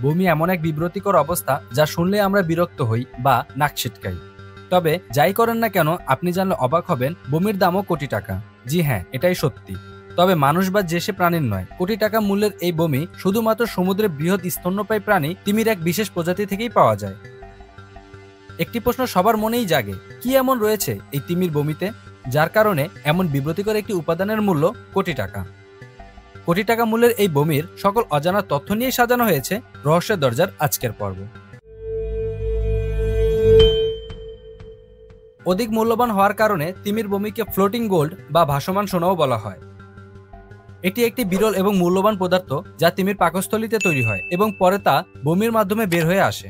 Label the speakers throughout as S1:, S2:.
S1: বমি এমন এক বিব্রতিকর অবস্থা যা শুনলে আমরা বিরক্ত হই বা নাক ছিটকাই। তবে যাই করেন না কেন, আপনি জানলে অবাক হবেন, বমির দামও কোটি টাকা। জি হ্যাঁ, এটাই সত্যি। তবে মানুষ বা যে সে প্রাণীর নয়, কোটি টাকা মূল্যের এই বমি শুধুমাত্র সমুদ্রের বৃহৎ স্তন্যপায়ী প্রাণী তিমির এক বিশেষ প্রজাতি থেকেই পাওয়া যায়। একটি প্রশ্ন সবার মনেই জাগে, কি এমন রয়েছে এই তিমির বমিতে যার কারণে এমন বিব্রতিকর একটি উপাদানের মূল্য কোটি টাকা? কোটি টাকা মূল্যের এই বমির সকল অজানা তথ্য নিয়ে সাজানো হয়েছে রহস্যের দরজার আজকের পর্ব। অধিক মূল্যবান হওয়ার কারণে তিমির বমিকে ফ্লোটিং গোল্ড বা ভাসমান সোনাও বলা হয়। এটি একটি বিরল এবং মূল্যবান পদার্থ যা তিমির পাকস্থলীতে তৈরি হয় এবং পরে তা বমির মাধ্যমে বের হয়ে আসে।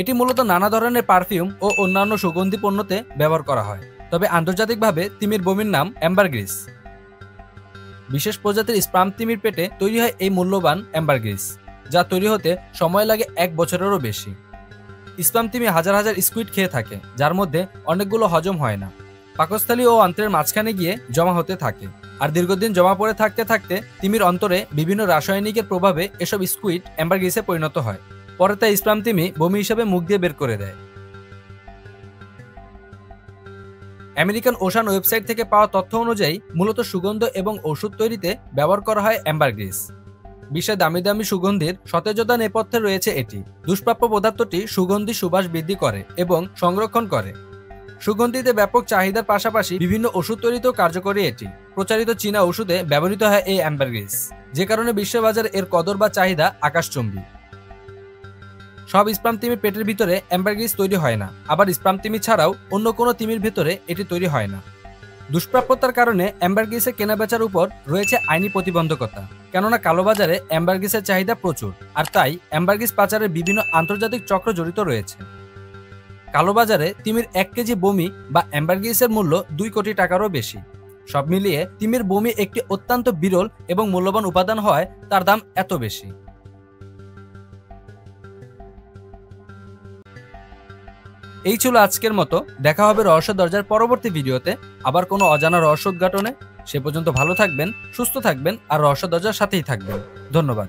S1: এটি মূলত নানা ধরনের পারফিউম ও অন্যান্য সুগন্ধি পণ্যতে ব্যবহার করা হয়। তবে আন্তর্জাতিকভাবে তিমির বমির নাম অ্যাম্বারগ্রিস। বিশেষ প্রজাতির স্পার্ম তিমির পেটে তৈরি হয় এই মূল্যবান অ্যাম্বারগ্রিস, যা তৈরি হতে সময় লাগে 1 বছরেরও বেশি। স্পার্ম তিমি হাজার হাজার স্কুইড খেয়ে থাকে, যার মধ্যে অনেকগুলো হজম হয় না, পাকস্থলী ও অন্ত্রের মাঝখানে গিয়ে জমা হতে থাকে। আর দীর্ঘদিন জমা পড়ে থাকতে থাকতে তিমির অন্তরে বিভিন্ন রাসায়নিকের প্রভাবে এসব স্কুইড অ্যাম্বারগ্রিসে পরিণত হয়। পরে তা স্পার্ম তিমি বমি হিসেবে মুখ দিয়ে বের করে দেয়। আমেরিকান ওশান ওয়েবসাইট থেকে পাওয়া তথ্য অনুযায়ী মূলত সুগন্ধ এবং ওষুধ তৈরিতে ব্যবহার করা হয় অ্যাম্বারগ্রিস। বিশ্বে দামি দামি সুগন্ধির সতেজতা নেপথ্যে রয়েছে এটি। দুষ্প্রাপ্য পদার্থটি সুগন্ধি সুবাস বৃদ্ধি করে এবং সংরক্ষণ করে। সুগন্ধিতে ব্যাপক চাহিদার পাশাপাশি বিভিন্ন ওষুধ তৈরিতেও কার্যকরী এটি। প্রচারিত চীনা ওষুধে ব্যবহৃত হয় এই অ্যাম্বারগ্রিস, যে কারণে বিশ্ববাজারে এর কদর বা চাহিদা আকাশচুম্বী। সব স্পার্ম তিমির পেটের ভিতরে অ্যাম্বারগ্রিস তৈরি হয় না, আবার স্পার্ম তিমি ছাড়াও অন্য কোনো তিমির ভিতরে এটি তৈরি হয় না। দুষ্প্রাপ্যতার কারণে অ্যাম্বারগ্রিসের কেনাবেচার উপর রয়েছে আইনি প্রতিবন্ধকতা, কেননা কালোবাজারে অ্যাম্বারগ্রিসের চাহিদা প্রচুর, আর তাই অ্যাম্বারগ্রিস পাচারের বিভিন্ন আন্তর্জাতিক চক্র জড়িত রয়েছে। কালোবাজারে তিমির 1 কেজি বমি বা অ্যাম্বারগ্রিসের মূল্য 2 কোটি টাকারও বেশি। সব মিলিয়ে তিমির বমি একটি অত্যন্ত বিরল এবং মূল্যবান উপাদান হওয়ায় তার দাম এত বেশি। এই ছিল আজকের মতো। দেখা হবে রহস্য দরজার পরবর্তী ভিডিওতে আবার কোনো অজানা রহস্য উদ্ঘাটনে। সে পর্যন্ত ভালো থাকবেন, সুস্থ থাকবেন আর রহস্য দরজার সাথেই থাকবেন। ধন্যবাদ।